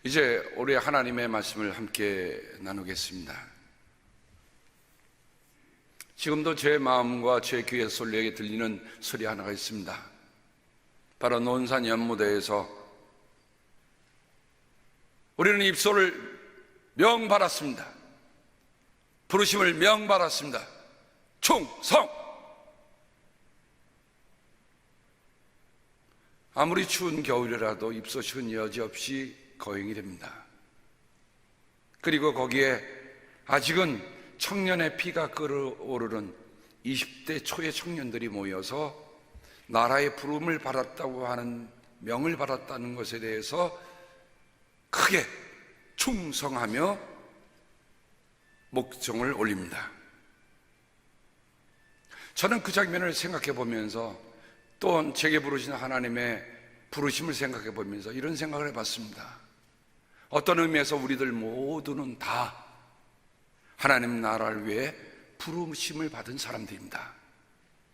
이제 우리 하나님의 말씀을 함께 나누겠습니다. 지금도 제 마음과 제 귀에 솔리에게 들리는 소리 하나가 있습니다. 바로 논산 연무대에서 우리는 입소를 명받았습니다. 부르심을 명받았습니다. 충성! 아무리 추운 겨울이라도 입소식은 여지없이 거행이 됩니다. 그리고 거기에 아직은 청년의 피가 끓어오르는 20대 초의 청년들이 모여서 나라의 부름을 받았다고 하는 명을 받았다는 것에 대해서 크게 충성하며 목청을 올립니다. 저는 그 장면을 생각해 보면서 또 제게 부르신 하나님의 부르심을 생각해 보면서 이런 생각을 해봤습니다. 어떤 의미에서 우리들 모두는 다 하나님 나라를 위해 부르심을 받은 사람들입니다.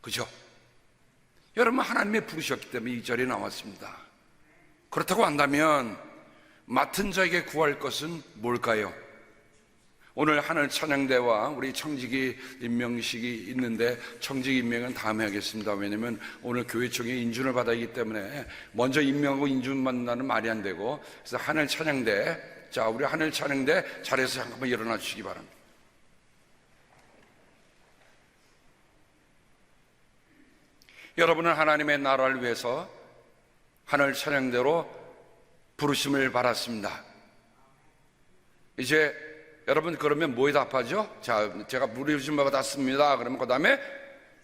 그죠? 여러분, 하나님의 부르셨기 때문에 이 자리에 나왔습니다. 그렇다고 한다면 맡은 자에게 구할 것은 뭘까요? 오늘 하늘 찬양대와 우리 청지기 임명식이 있는데 청지기 임명은 다음에 하겠습니다. 왜냐하면 오늘 교회청에 인준을 받아야 하기 때문에 먼저 임명하고 인준 만나는 말이 안 되고, 그래서 하늘 찬양대, 자, 우리 하늘 찬양대 자리에서 잠깐만 일어나 주시기 바랍니다. 여러분은 하나님의 나라를 위해서 하늘 찬양대로 부르심을 받았습니다. 이제 여러분, 그러면 뭐에 답하죠? 자, 제가 부르심 받았습니다. 그러면 그 다음에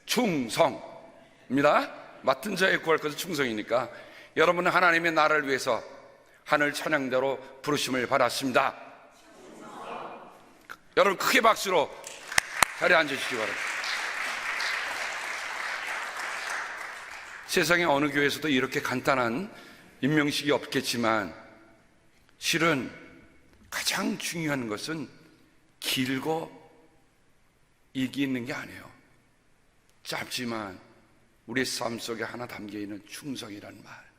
충성입니다. 맡은 자에 구할 것은 충성이니까 여러분은 하나님의 나라를 위해서 하늘 찬양대로 부르심을 받았습니다. 여러분, 크게 박수로 자리에 앉으시기 바랍니다. 세상에 어느 교회에서도 이렇게 간단한 임명식이 없겠지만 실은 가장 중요한 것은 길고意義 있는 게 아니에요. 짧지만 우리 삶 속에 하나 담겨있는 충성이라는 말.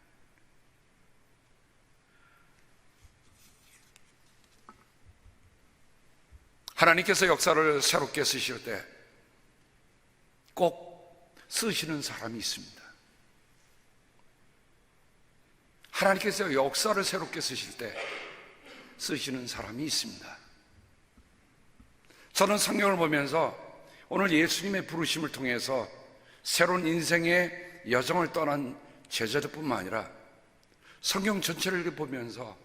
하나님께서 역사를 새롭게 쓰실 때 꼭 쓰시는 사람이 있습니다. 하나님께서 역사를 새롭게 쓰실 때 쓰시는 사람이 있습니다. 저는 성경을 보면서 오늘 예수님의 부르심을 통해서 새로운 인생의 여정을 떠난 제자들뿐만 아니라 성경 전체를 보면서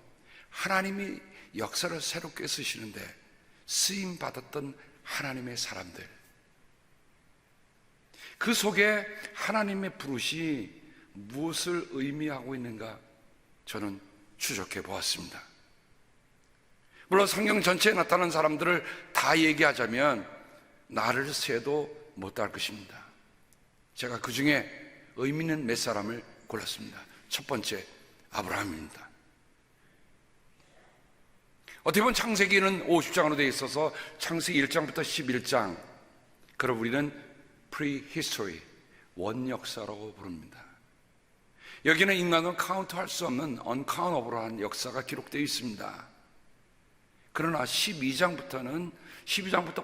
하나님이 역사를 새롭게 쓰시는데 쓰임 받았던 하나님의 사람들, 그 속에 하나님의 부르심이 무엇을 의미하고 있는가 저는 추적해 보았습니다. 물론 성경 전체에 나타난 사람들을 다 얘기하자면 나를 세도 못할 것입니다. 제가 그 중에 의미 있는 몇 사람을 골랐습니다. 첫 번째, 아브라함입니다. 어떻게 보면 창세기는 50장으로 되어 있어서 창세기 1장부터 11장, 그걸 우리는 prehistory, 원역사라고 부릅니다. 여기는 인간은 카운트할 수 없는 uncountable 역사가 기록되어 있습니다. 그러나 12장부터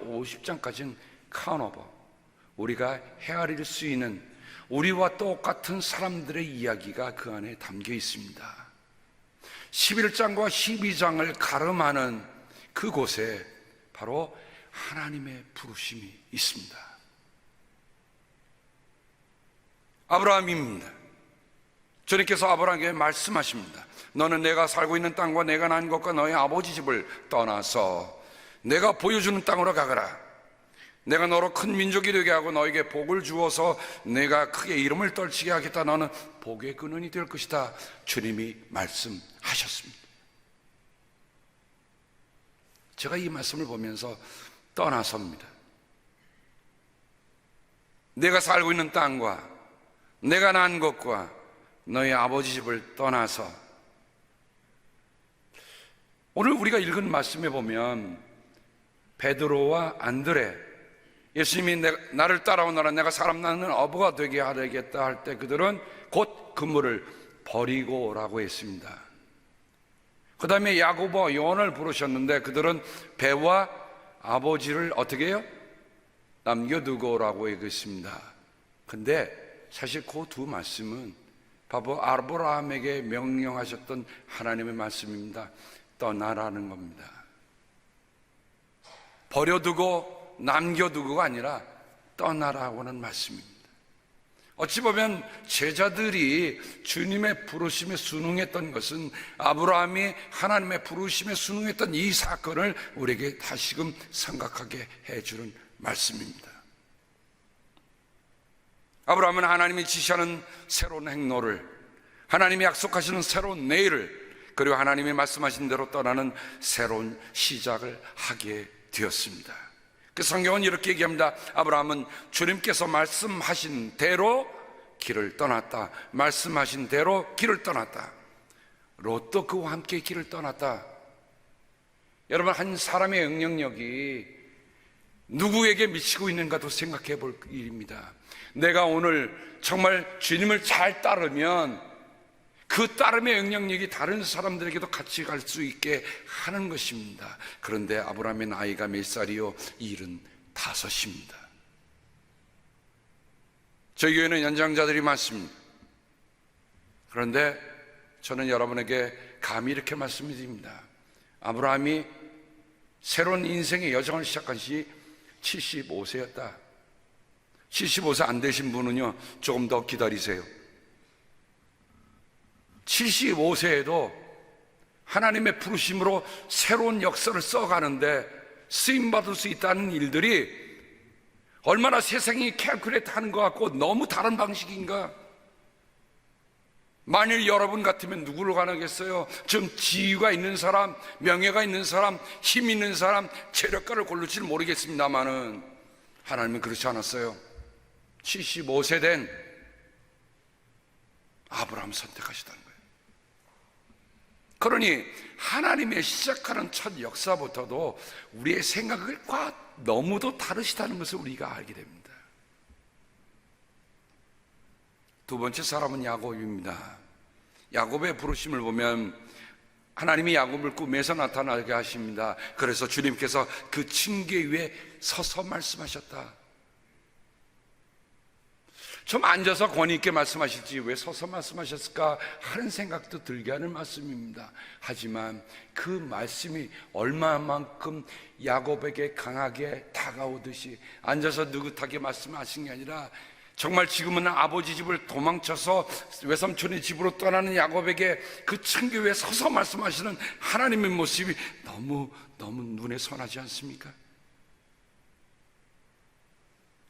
50장까지는 countable, 우리가 헤아릴 수 있는 우리와 똑같은 사람들의 이야기가 그 안에 담겨 있습니다. 11장과 12장을 가름하는 그곳에 바로 하나님의 부르심이 있습니다. 아브라함입니다. 주님께서 아브라함에게 말씀하십니다. 너는 내가 살고 있는 땅과 내가 난 것과 너의 아버지 집을 떠나서 내가 보여주는 땅으로 가거라. 내가 너로 큰 민족이 되게 하고 너에게 복을 주어서 내가 크게 이름을 떨치게 하겠다. 너는 복의 근원이 될 것이다. 주님이 말씀하셨습니다. 제가 이 말씀을 보면서 떠나섭니다. 내가 살고 있는 땅과 내가 난 것과 너의 아버지 집을 떠나서, 오늘 우리가 읽은 말씀에 보면 베드로와 안드레, 예수님이 나를 따라오너라 내가 사람 낳는 어부가 되게 하겠다 할 때 그들은 곧 그물을 버리고 오라고 했습니다. 그 다음에 야곱과 요한을 부르셨는데 그들은 배와 아버지를 어떻게 해요? 남겨두고라고 얘기했습니다. 근데 사실 그 두 말씀은 바로 아브라함에게 명령하셨던 하나님의 말씀입니다. 떠나라는 겁니다. 버려두고 남겨두고가 아니라 떠나라고 하는 말씀입니다. 어찌 보면 제자들이 주님의 부르심에 순응했던 것은 아브라함이 하나님의 부르심에 순응했던 이 사건을 우리에게 다시금 생각하게 해주는 말씀입니다. 아브라함은 하나님이 지시하는 새로운 행로를, 하나님이 약속하시는 새로운 내일을, 그리고 하나님이 말씀하신 대로 떠나는 새로운 시작을 하게 되었습니다. 그 성경은 이렇게 얘기합니다. 아브라함은 주님께서 말씀하신 대로 길을 떠났다. 말씀하신 대로 길을 떠났다. 롯도 그와 함께 길을 떠났다. 여러분, 한 사람의 영향력이 누구에게 미치고 있는가도 생각해 볼 일입니다. 내가 오늘 정말 주님을 잘 따르면 그 따름의 영향력이 다른 사람들에게도 같이 갈 수 있게 하는 것입니다. 그런데 아브라함의 나이가 몇 살이요? 75입니다. 저희 교회는 연장자들이 많습니다. 그런데 저는 여러분에게 감히 이렇게 말씀드립니다. 아브라함이 새로운 인생의 여정을 시작한 시 75세였다. 75세 안 되신 분은요, 조금 더 기다리세요. 75세에도 하나님의 부르심으로 새로운 역사를 써가는데 쓰임받을 수 있다는 일들이 얼마나 세상이 캘큘레이트 하는 것 같고 너무 다른 방식인가? 만일 여러분 같으면 누구를 가나겠어요? 좀 지위가 있는 사람, 명예가 있는 사람, 힘 있는 사람, 재력가를 고를지는 모르겠습니다만은 하나님은 그렇지 않았어요. 75세 된 아브라함 선택하시다는 거예요. 그러니 하나님의 시작하는 첫 역사부터도 우리의 생각과 너무도 다르시다는 것을 우리가 알게 됩니다. 두 번째 사람은 야곱입니다. 야곱의 부르심을 보면 하나님이 야곱을 꿈에서 나타나게 하십니다. 그래서 주님께서 그 층계 위에 서서 말씀하셨다. 좀 앉아서 권위 있게 말씀하실지 왜 서서 말씀하셨을까 하는 생각도 들게 하는 말씀입니다. 하지만 그 말씀이 얼마만큼 야곱에게 강하게 다가오듯이 앉아서 느긋하게 말씀하신 게 아니라 정말 지금은 아버지 집을 도망쳐서 외삼촌의 집으로 떠나는 야곱에게 그 층계 위에 서서 말씀하시는 하나님의 모습이 너무 눈에 선하지 않습니까?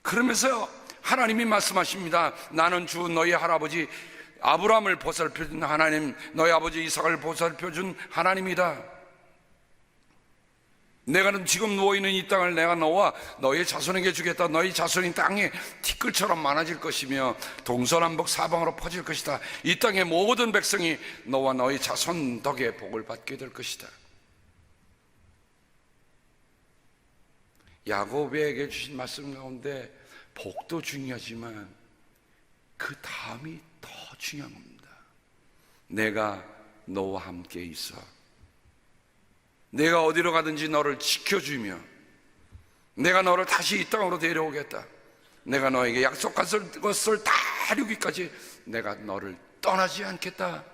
그러면서 하나님이 말씀하십니다. 나는 주 너희 할아버지 아브라함을 보살펴준 하나님, 너희 아버지 이삭을 보살펴준 하나님이다. 내가 지금 누워있는 이 땅을 내가 너와 너희 자손에게 주겠다. 너희 자손이 땅에 티끌처럼 많아질 것이며 동서남북 사방으로 퍼질 것이다. 이 땅의 모든 백성이 너와 너희 자손 덕에 복을 받게 될 것이다. 야곱에게 주신 말씀 가운데 복도 중요하지만 그 다음이 더 중요한 겁니다. 내가 너와 함께 있어. 내가 어디로 가든지 너를 지켜주며 내가 너를 다시 이 땅으로 데려오겠다. 내가 너에게 약속한 것을 다 이루기까지 내가 너를 떠나지 않겠다.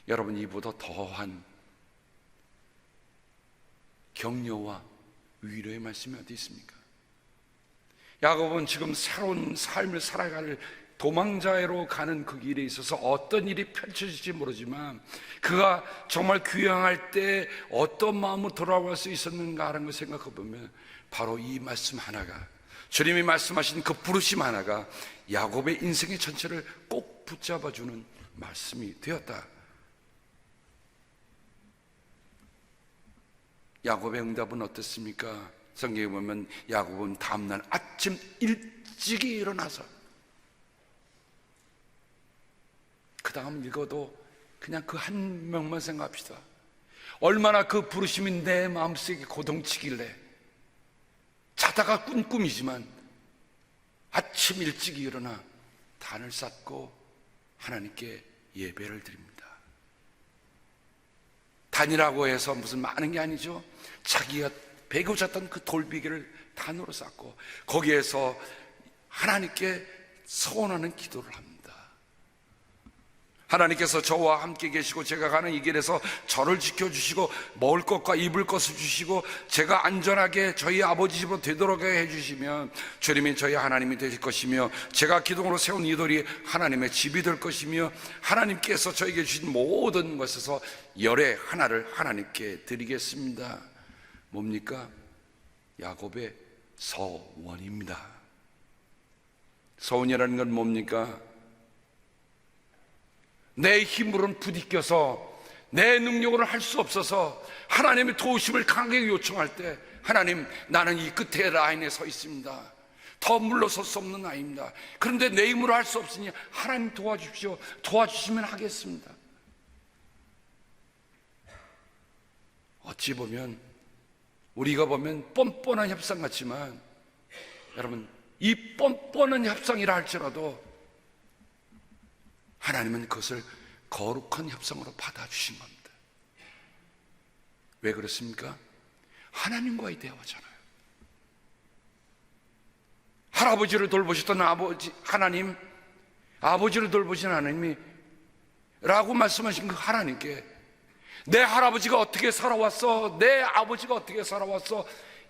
여러분, 이보다 더한 격려와 위로의 말씀이 어디 있습니까? 야곱은 지금 새로운 삶을 살아갈 도망자로 가는 그 길에 있어서 어떤 일이 펼쳐질지 모르지만 그가 정말 귀향할 때 어떤 마음으로 돌아올 수 있었는가 하는 걸 생각해 보면 바로 이 말씀 하나가, 주님이 말씀하신 그 부르심 하나가 야곱의 인생의 전체를 꼭 붙잡아주는 말씀이 되었다. 야곱의 응답은 어떻습니까? 성경에 보면 야곱은 다음날 아침 일찍이 일어나서, 그 다음 읽어도 그냥 그 한 명만 생각합시다. 얼마나 그 부르심이 내 마음속에 고동치길래 자다가 꾼 꿈이지만 아침 일찍 일어나 단을 쌓고 하나님께 예배를 드립니다. 단이라고 해서 무슨 많은 게 아니죠. 자기가 베고 잤던 그 돌비기를 단으로 쌓고 거기에서 하나님께 서원하는 기도를 합니다. 하나님께서 저와 함께 계시고 제가 가는 이 길에서 저를 지켜주시고 먹을 것과 입을 것을 주시고 제가 안전하게 저희 아버지 집으로 되돌아가게 해주시면 주님이 저희 하나님이 되실 것이며 제가 기둥으로 세운 이 돌이 하나님의 집이 될 것이며 하나님께서 저에게 주신 모든 것에서 열의 하나를 하나님께 드리겠습니다. 뭡니까? 야곱의 서원입니다. 서원이라는 건 뭡니까? 내 힘으로는 부딪혀서 내 능력으로는 할 수 없어서 하나님의 도우심을 강하게 요청할 때 하나님, 나는 이 끝에 라인에 서 있습니다. 더 물러설 수 없는 아이입니다. 그런데 내 힘으로 할 수 없으니 하나님 도와주십시오. 도와주시면 하겠습니다. 어찌 보면 우리가 보면 뻔뻔한 협상 같지만 여러분, 이 뻔뻔한 협상이라 할지라도 하나님은 그것을 거룩한 협상으로 받아주신 겁니다. 왜 그렇습니까? 하나님과의 대화잖아요. 할아버지를 돌보셨던 하나님, 아버지를 돌보신 하나님이 라고 말씀하신 그 하나님께 내 할아버지가 어떻게 살아왔어? 내 아버지가 어떻게 살아왔어?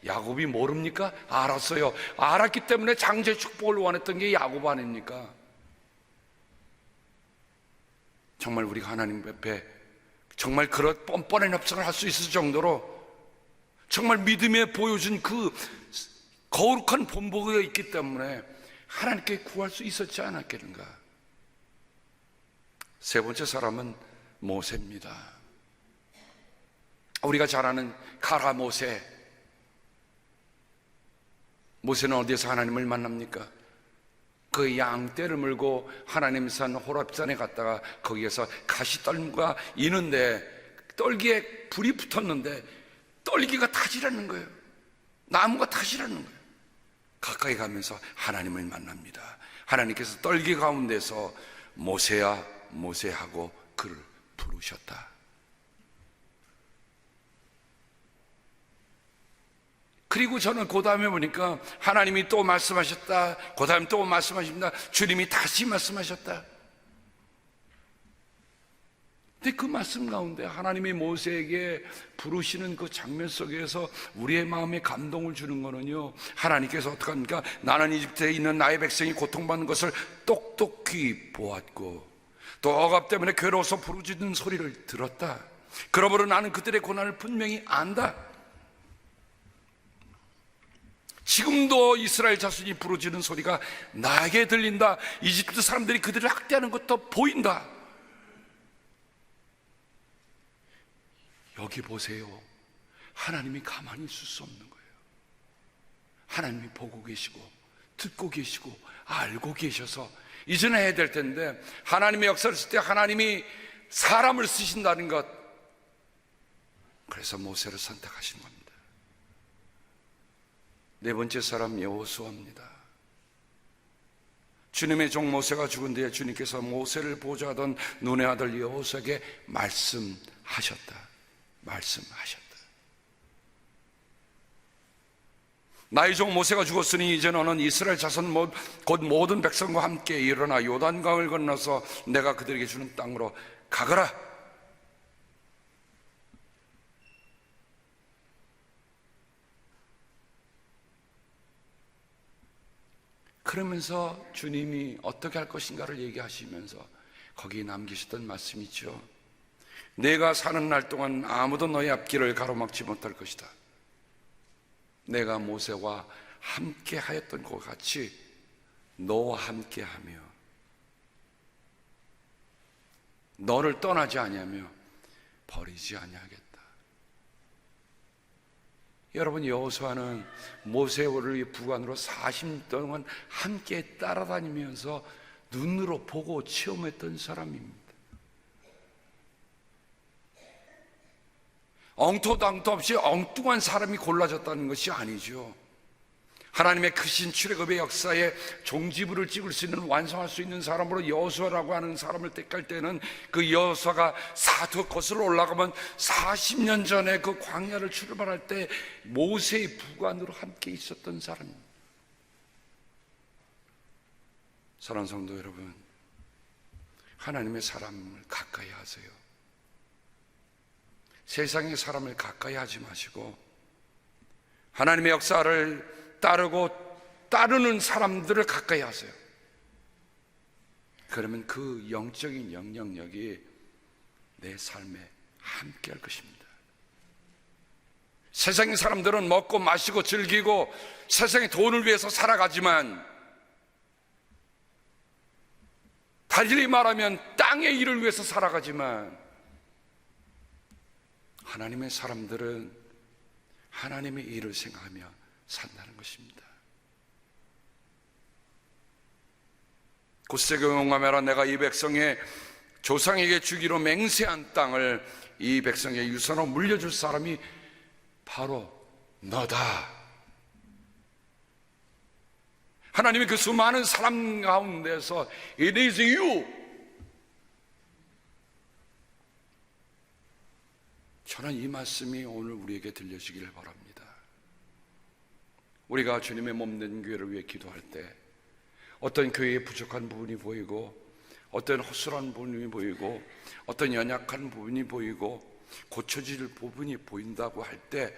야곱이 모릅니까? 알았어요. 알았기 때문에 장제 축복을 원했던 게 야곱 아닙니까? 정말 우리가 하나님 앞에 정말 그런 뻔뻔한 협상을 할 수 있을 정도로 정말 믿음에 보여준 그 거룩한 본보기가 있기 때문에 하나님께 구할 수 있었지 않았겠는가. 세 번째 사람은 모세입니다. 우리가 잘 아는 가라 모세. 모세는 어디에서 하나님을 만납니까? 그 양떼를 물고 하나님 산 호렙산에 갔다가 거기에서 가시떨과 이는데 떨기에 불이 붙었는데 떨기가 타지라는 거예요. 나무가 타지라는 거예요. 가까이 가면서 하나님을 만납니다. 하나님께서 떨기 가운데서 모세야 모세하고 그를 부르셨다. 그리고 저는 그 다음에 보니까 하나님이 또 말씀하셨다. 그 다음에 또 말씀하십니다. 주님이 다시 말씀하셨다. 근데 그 말씀 가운데 하나님이 모세에게 부르시는 그 장면 속에서 우리의 마음에 감동을 주는 거는요, 하나님께서 어떻게 합니까? 나는 이집트에 있는 나의 백성이 고통받는 것을 똑똑히 보았고 또 억압 때문에 괴로워서 부르짖는 소리를 들었다. 그러므로 나는 그들의 고난을 분명히 안다. 지금도 이스라엘 자손이 부르짖는 소리가 나에게 들린다. 이집트 사람들이 그들을 학대하는 것도 보인다. 여기 보세요. 하나님이 가만히 있을 수 없는 거예요. 하나님이 보고 계시고 듣고 계시고 알고 계셔서 이제는 해야 될 텐데 하나님의 역사를 쓸 때 하나님이 사람을 쓰신다는 것, 그래서 모세를 선택하신 겁니다. 네 번째 사람 여호수아입니다. 주님의 종 모세가 죽은 뒤에 주님께서 모세를 보좌하던 눈의 아들 여호수아에게 말씀하셨다. 나의 종 모세가 죽었으니 이제 너는 이스라엘 자손 곧 모든 백성과 함께 일어나 요단강을 건너서 내가 그들에게 주는 땅으로 가거라. 그러면서 주님이 어떻게 할 것인가를 얘기하시면서 거기에 남기셨던 말씀이 있죠. 내가 사는 날 동안 아무도 너의 앞길을 가로막지 못할 것이다. 내가 모세와 함께 하였던 것 같이 너와 함께 하며 너를 떠나지 아니하며 버리지 아니하겠다. 여러분, 여호수아는 모세를 부관으로 40년 동안 함께 따라다니면서 눈으로 보고 체험했던 사람입니다. 엉토당토 없이 엉뚱한 사람이 골라졌다는 것이 아니죠. 하나님의 크신 출애굽의 역사에 종지부를 찍을 수 있는, 완성할 수 있는 사람으로 여호수아라고 하는 사람을 택할 때는, 그 여호수아가 사두 거슬러 올라가면 40년 전에 그 광야를 출발할 때 모세의 부관으로 함께 있었던 사람입니다. 사랑하는 성도 여러분, 하나님의 사람을 가까이 하세요. 세상의 사람을 가까이 하지 마시고 하나님의 역사를 따르는 사람들을 가까이 하세요. 그러면 그 영적인 영향력이 내 삶에 함께 할 것입니다. 세상의 사람들은 먹고 마시고 즐기고 세상의 돈을 위해서 살아가지만, 달리 말하면 땅의 일을 위해서 살아가지만, 하나님의 사람들은 하나님의 일을 생각하며 산다는 것입니다. 굳세게 용감해라. 내가 이 백성의 조상에게 주기로 맹세한 땅을 이 백성의 유산으로 물려줄 사람이 바로 너다. 하나님이 그 수많은 사람 가운데서 It is you. 저는 이 말씀이 오늘 우리에게 들려지기를 바랍니다. 우리가 주님의 몸된 교회를 위해 기도할 때 어떤 교회에 부족한 부분이 보이고, 어떤 허술한 부분이 보이고, 어떤 연약한 부분이 보이고, 고쳐질 부분이 보인다고 할 때,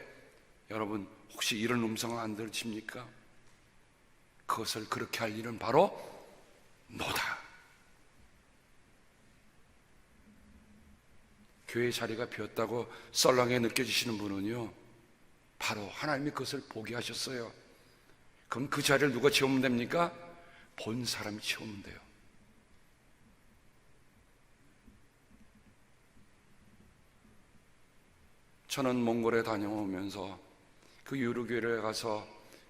여러분 혹시 이런 음성은 안 들으십니까? 그것을 그렇게 할 일은 바로 너다. 교회 자리가 비었다고 썰렁해 느껴지시는 분은요, 바로 하나님이 그것을 보게 하셨어요. 그럼 그 자리를 누가 채우면 됩니까? 본 사람이 채우면 돼요. 저는 몽골에 다녀오면서 그 유르교회에 가서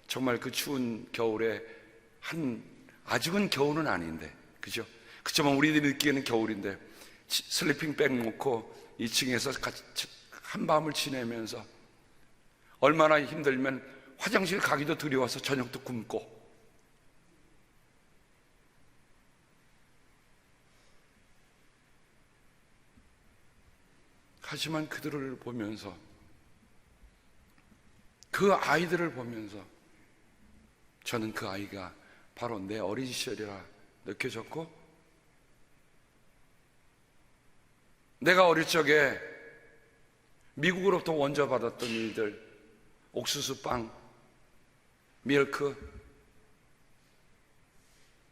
정말 그 추운 겨울에 아직은 겨울은 아닌데, 그죠? 그렇지만 우리들이 느끼는 겨울인데 슬리핑백 놓고 2층에서 같이 한밤을 지내면서 얼마나 힘들면 화장실 가기도 두려워서 저녁도 굶고, 하지만 그들을 보면서, 그 아이들을 보면서 저는 그 아이가 바로 내 어린 시절이라 느껴졌고, 내가 어릴 적에 미국으로부터 원조받았던 일들, 옥수수빵, 밀크,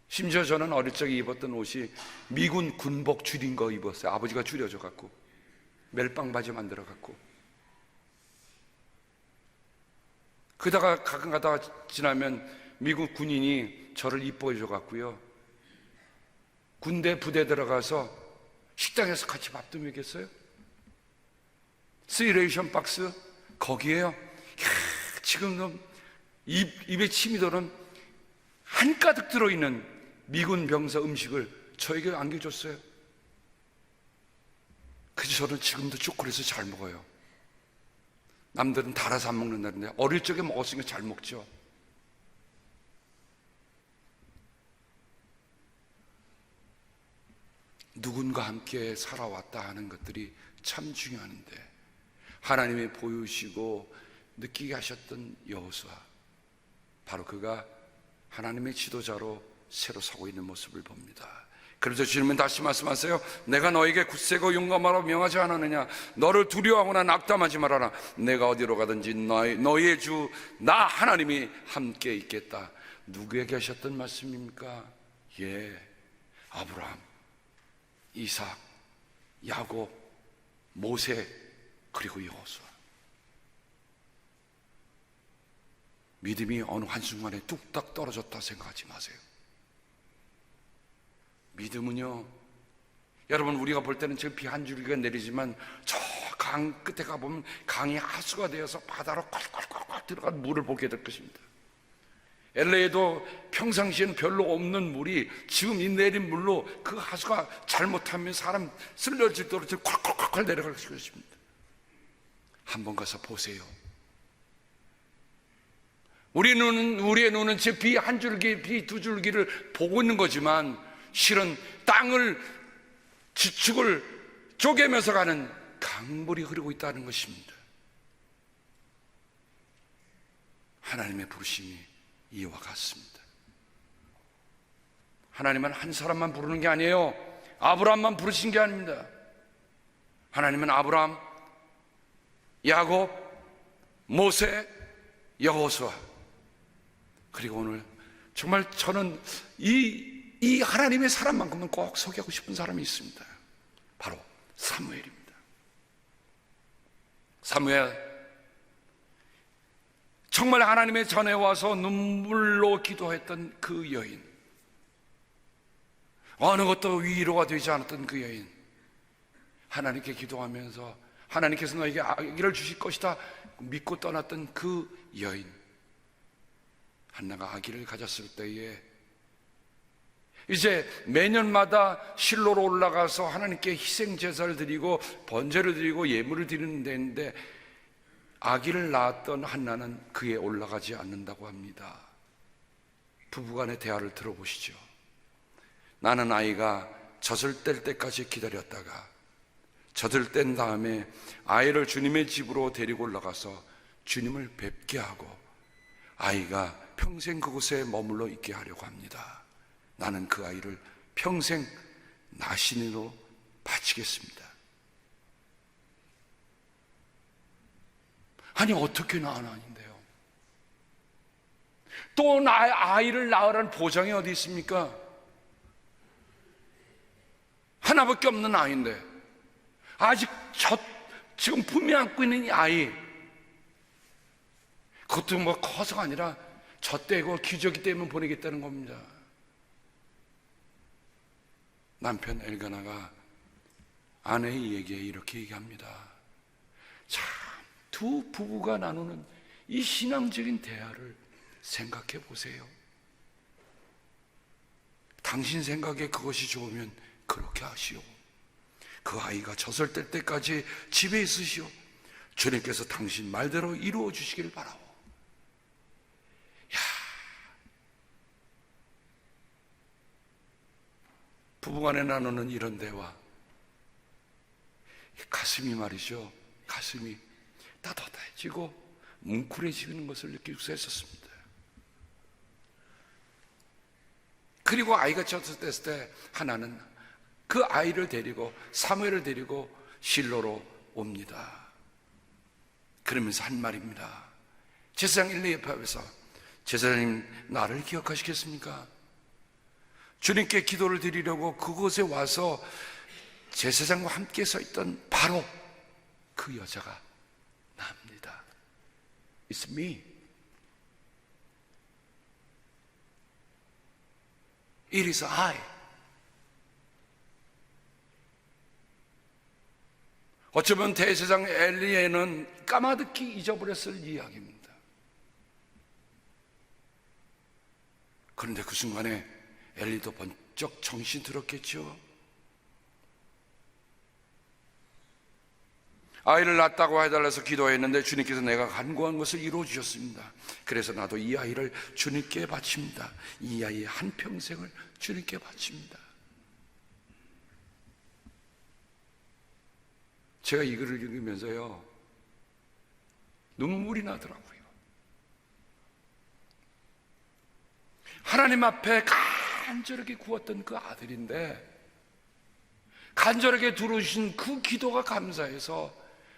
심지어 저는 어릴 적에 입었던 옷이 미군 군복 줄인 거 입었어요. 아버지가 줄여줘 갖고 멜빵 바지 만들어 갖고. 그러다가 가끔 가다가 지나면 미국 군인이 저를 이뻐해 줘 갖고요, 군대 부대 들어가서 식당에서 같이 밥도 먹였어요. 3레이션 박스 거기에요, 지금 입에 침이 도는 한가득 들어있는 미군 병사 음식을 저에게 안겨줬어요. 그래서 저는 지금도 초콜릿을 잘 먹어요. 남들은 달아서 안 먹는다는데 어릴 적에 먹었으니까 잘 먹죠. 누군가 함께 살아왔다 하는 것들이 참 중요한데, 하나님이 보여주시고 느끼게 하셨던 여호수아, 바로 그가 하나님의 지도자로 새로 서고 있는 모습을 봅니다. 그래서 주님은 다시 말씀하세요. 내가 너에게 굳세고 용감하라고 명하지 않았느냐? 너를 두려워하거나 낙담하지 말아라. 내가 어디로 가든지 너희의 주 나 하나님이 함께 있겠다. 누구에게 하셨던 말씀입니까? 아브라함, 이삭, 야곱, 모세, 그리고 여호수아. 믿음이 어느 한순간에 뚝딱 떨어졌다 생각하지 마세요. 믿음은요, 여러분 우리가 볼 때는 지금 비 한 줄기가 내리지만 저 강 끝에 가보면 강이 하수가 되어서 바다로 콸콸콸콸 들어간 물을 보게 될 것입니다. LA에도 평상시에는 별로 없는 물이 지금 이 내린 물로 그 하수가 잘못하면 사람 쓸려지도록 콸콸콸콸 내려갈 것입니다. 한번 가서 보세요. 우리의 눈은 제 비 한 줄기, 비 두 줄기를 보고 있는 거지만 실은 땅을 지축을 쪼개면서 가는 강물이 흐르고 있다는 것입니다. 하나님의 부르심이 이와 같습니다. 하나님은 한 사람만 부르는 게 아니에요. 아브라함만 부르신 게 아닙니다. 하나님은 아브라함, 야곱, 모세, 여호수아, 그리고 오늘 정말 저는 이 하나님의 사람만큼은 꼭 소개하고 싶은 사람이 있습니다. 바로 사무엘입니다. 사무엘, 정말 하나님의 전에 와서 눈물로 기도했던 그 여인, 어느 것도 위로가 되지 않았던 그 여인, 하나님께 기도하면서 하나님께서 너에게 아기를 주실 것이다 믿고 떠났던 그 여인, 한나가 아기를 가졌을 때에 이제 매년마다 실로로 올라가서 하나님께 희생제사를 드리고 번제를 드리고 예물을 드리는 데인데 아기를 낳았던 한나는 그에 올라가지 않는다고 합니다. 부부간의 대화를 들어보시죠. 나는 아이가 젖을 뗄 때까지 기다렸다가 젖을 뗀 다음에 아이를 주님의 집으로 데리고 올라가서 주님을 뵙게 하고 아이가 평생 그곳에 머물러 있게 하려고 합니다. 나는 그 아이를 평생 나신으로 바치겠습니다. 아니 어떻게 낳아나는데요? 또 아이를 낳으라는 보장이 어디 있습니까? 하나밖에 없는 아이인데 아직 지금 품에 안고 있는 이 아이, 그것도 뭐 커서가 아니라 젖대고 기저귀 때문에 보내겠다는 겁니다. 남편 엘가나가 아내에게 이렇게 얘기합니다. 참, 두 부부가 나누는 이 신앙적인 대화를 생각해 보세요. 당신 생각에 그것이 좋으면 그렇게 하시오. 그 아이가 젖을 뗄 때까지 집에 있으시오. 주님께서 당신 말대로 이루어 주시기를 바라오. 야, 부부간에 나누는 이런 대화, 가슴이 말이죠, 가슴이 따뜻해지고 뭉클해지는 것을 느낄 수 있었습니다. 그리고 아이가 젖을 뗐을 때 하나는 그 아이를 데리고 사무엘을 데리고 실로로 옵니다. 그러면서 한 말입니다. 제사장 엘리 옆에 앞에서 제사장님, 나를 기억하시겠습니까? 주님께 기도를 드리려고 그곳에 와서 제사장과 함께 서 있던 바로 그 여자가 나입니다. It's me. It is I. 어쩌면 대제사장 엘리야는 까마득히 잊어버렸을 이야기입니다. 그런데 그 순간에 엘리도 번쩍 정신 들었겠죠. 아이를 낳았다고 해달라서 기도했는데 주님께서 내가 간구한 것을 이루어 주셨습니다. 그래서 나도 이 아이를 주님께 바칩니다. 이 아이의 한평생을 주님께 바칩니다. 제가 이 글을 읽으면서요, 눈물이 나더라고요. 하나님 앞에 간절하게 구웠던 그 아들인데 간절하게 들어주신 그 기도가 감사해서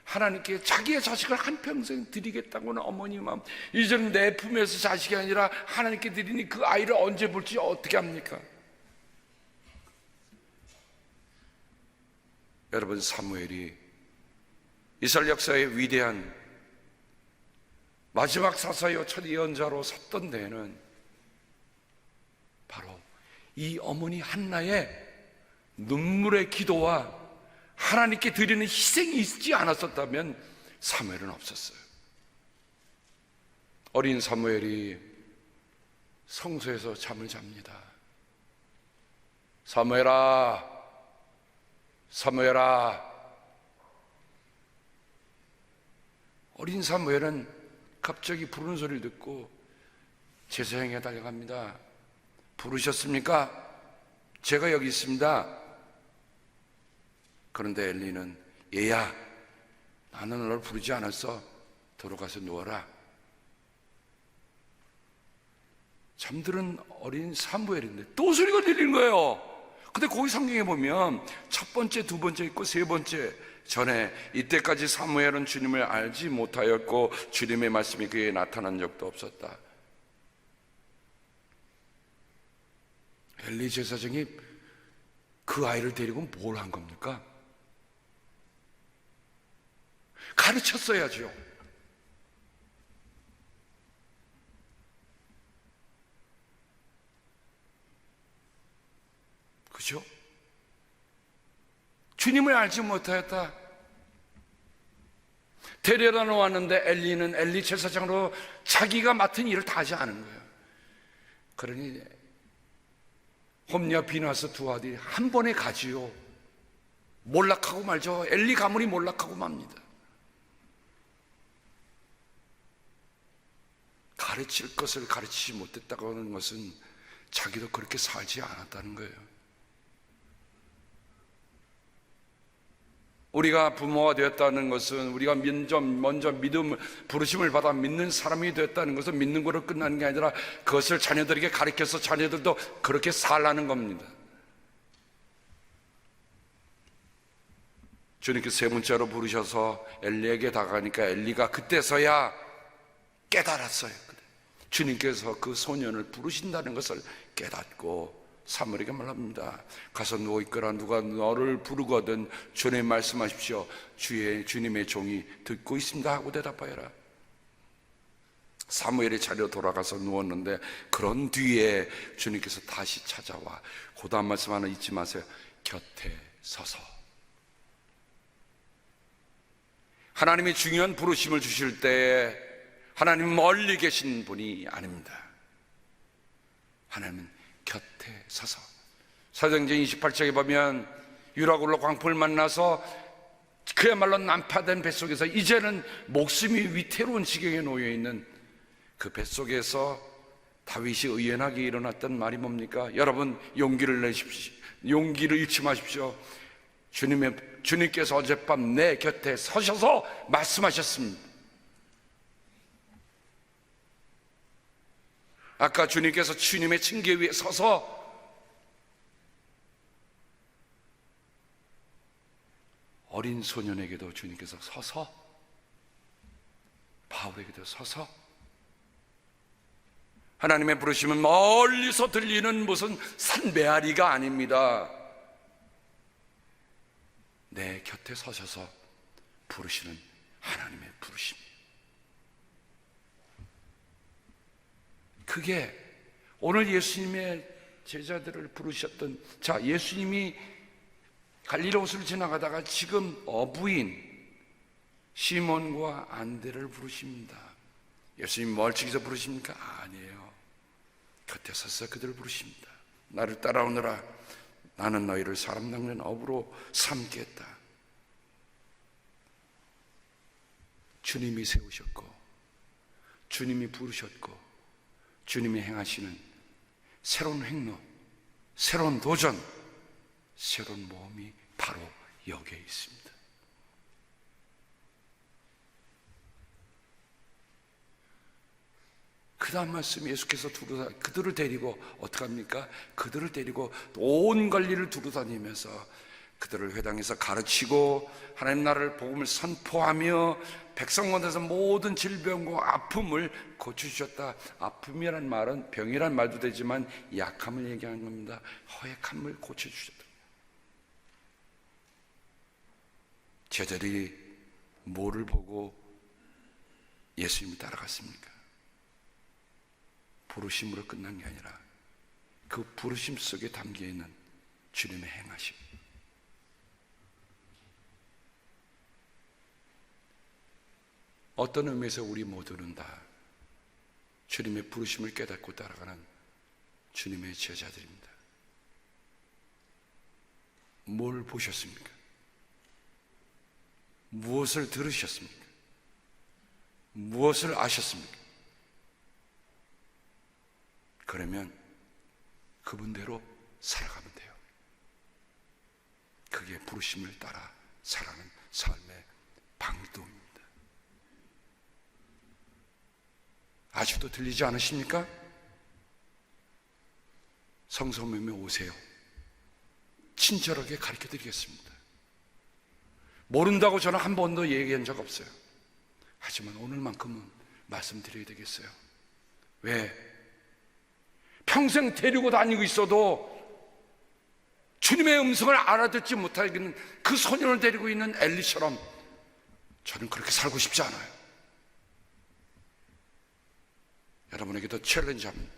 하나님께 자기의 자식을 한평생 드리겠다고는 어머니 마음, 이제는 내 품에서 자식이 아니라 하나님께 드리니 그 아이를 언제 볼지 어떻게 합니까? 여러분, 사무엘이 이스라엘 역사의 위대한 마지막 사사요 첫 예언자로 섰던 데에는 바로 이 어머니 한나의 눈물의 기도와 하나님께 드리는 희생이 있지 않았었다면 사무엘은 없었어요. 어린 사무엘이 성소에서 잠을 잡니다. 사무엘아, 사무엘아. 어린 사무엘은 갑자기 부르는 소리를 듣고 제사장에게 달려갑니다. 부르셨습니까? 제가 여기 있습니다. 그런데 엘리는 얘야, 나는 널 부르지 않았어. 들어가서 누워라. 잠들은 어린 사무엘인데 또 소리가 들리는 거예요. 근데 거기 성경에 보면 첫 번째, 두 번째 있고 세 번째, 전에 이때까지 사무엘은 주님을 알지 못하였고 주님의 말씀이 그에게 나타난 적도 없었다. 엘리 제사장이 그 아이를 데리고 뭘 한 겁니까? 가르쳤어야죠. 그죠? 주님을 알지 못하였다. 데려다 놓았는데 엘리는 엘리 제사장으로 자기가 맡은 일을 다 하지 않은 거예요. 그러니 홈리와 비나스 두 아들이 한 번에 가지요. 몰락하고 말죠. 엘리 가문이 몰락하고 맙니다. 가르칠 것을 가르치지 못했다고 하는 것은 자기도 그렇게 살지 않았다는 거예요. 우리가 부모가 되었다는 것은 우리가 먼저 부르심을 받아 믿는 사람이 되었다는 것은 믿는 거로 끝나는 게 아니라 그것을 자녀들에게 가르쳐서 자녀들도 그렇게 살라는 겁니다. 주님께서 세 번째로 부르셔서 엘리에게 다가가니까 엘리가 그때서야 깨달았어요. 주님께서 그 소년을 부르신다는 것을 깨닫고 사무엘에게 말합니다. 가서 누워있거라. 누가 너를 부르거든 주님 말씀하십시오. 주님의 종이 듣고 있습니다 하고 대답하여라. 사무엘의 자리로 돌아가서 누웠는데 그런 뒤에 주님께서 다시 찾아와 그 다음 말씀 하나 잊지 마세요. 곁에 서서. 하나님이 중요한 부르심을 주실 때 하나님은 멀리 계신 분이 아닙니다. 하나님은 곁에 서서. 사도행전 28장에 보면 유라굴로 광풍을 만나서 그야말로 난파된 뱃속에서 이제는 목숨이 위태로운 지경에 놓여있는 그 뱃속에서 다윗이 의연하게 일어났던 말이 뭡니까? 여러분 용기를 내십시오. 용기를 잃지 마십시오. 주님께서 어젯밤 내 곁에 서셔서 말씀하셨습니다. 아까 주님께서 주님의 층계 위에 서서 어린 소년에게도 주님께서 서서 바울에게도 서서 하나님의 부르심은 멀리서 들리는 무슨 산메아리가 아닙니다. 내 곁에 서셔서 부르시는 하나님의 부르심이에요. 그게 오늘 예수님의 제자들을 부르셨던, 자, 예수님이 갈릴리 호수를 지나가다가 지금 어부인 시몬과 안데를 부르십니다. 예수님 멀찍이서 부르십니까? 아니에요. 곁에 서서 그들을 부르십니다. 나를 따라오너라. 나는 너희를 사람 낚는 어부로 삼겠다. 주님이 세우셨고 주님이 부르셨고 주님이 행하시는 새로운 행로, 새로운 도전, 새로운 모험이 바로 여기에 있습니다. 그 다음 말씀 예수께서 그들을 데리고 어떻게 합니까? 그들을 데리고 온 관리를 두루다니면서 그들을 회당에서 가르치고 하나님 나라를 복음을 선포하며 백성 가운데서 모든 질병과 아픔을 고쳐주셨다. 아픔이란 말은 병이란 말도 되지만 약함을 얘기하는 겁니다. 허약함을 고쳐주셨다. 제자들이 뭐를 보고 예수님이 따라갔습니까? 부르심으로 끝난 게 아니라 그 부르심 속에 담겨있는 주님의 행하심. 어떤 의미에서 우리 모두는 다 주님의 부르심을 깨닫고 따라가는 주님의 제자들입니다. 뭘 보셨습니까? 무엇을 들으셨습니까? 무엇을 아셨습니까? 그러면 그분대로 살아가면 돼요. 그게 부르심을 따라 살아가는 삶의 방도입니다. 아직도 들리지 않으십니까? 성서모임에 오세요. 친절하게 가르쳐 드리겠습니다. 모른다고 저는 한 번도 얘기한 적 없어요. 하지만 오늘만큼은 말씀드려야 되겠어요. 왜? 평생 데리고 다니고 있어도 주님의 음성을 알아듣지 못하는 그 소년을 데리고 있는 엘리처럼 저는 그렇게 살고 싶지 않아요. 여러분에게도 챌린지합니다.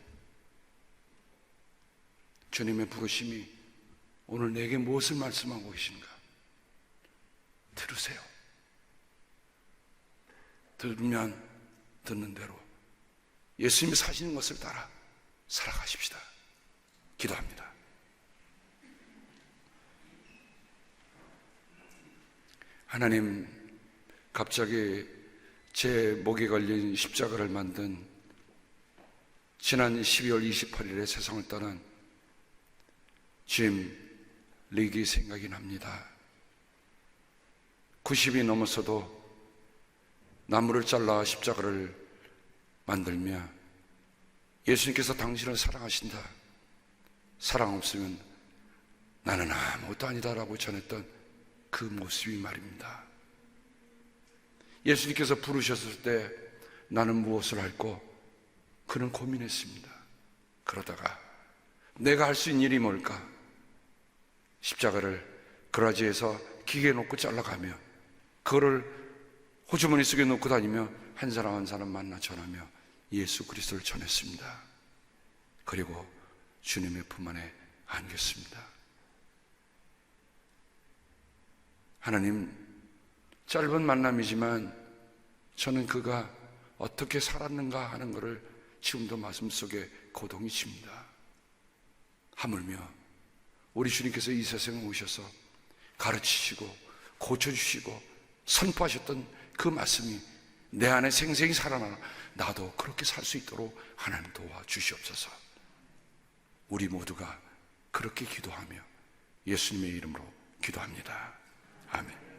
주님의 부르심이 오늘 내게 무엇을 말씀하고 계신가? 들으세요. 들으면 듣는 대로 예수님이 사시는 것을 따라 살아가십시다. 기도합니다. 하나님, 갑자기 제 목에 걸린 십자가를 만든 지난 12월 28일에 세상을 떠난 짐 리기 생각이 납니다. 90이 넘어서도 나무를 잘라 십자가를 만들며 예수님께서 당신을 사랑하신다, 사랑 없으면 나는 아무것도 아니다라고 전했던 그 모습이 말입니다. 예수님께서 부르셨을 때 나는 무엇을 할꼬? 그는 고민했습니다. 그러다가 내가 할 수 있는 일이 뭘까? 십자가를 그라지에서 기계에 놓고 잘라가며 그거를 호주머니 속에 놓고 다니며 한 사람 한 사람 만나 전하며 예수 그리스도를 전했습니다. 그리고 주님의 품 안에 안겼습니다. 하나님, 짧은 만남이지만 저는 그가 어떻게 살았는가 하는 것을 지금도 말씀 속에 고동이 칩니다. 하물며 우리 주님께서 이 세상에 오셔서 가르치시고 고쳐주시고 선포하셨던 그 말씀이 내 안에 생생히 살아나 나도 그렇게 살 수 있도록 하나님 도와주시옵소서. 우리 모두가 그렇게 기도하며 예수님의 이름으로 기도합니다. 아멘.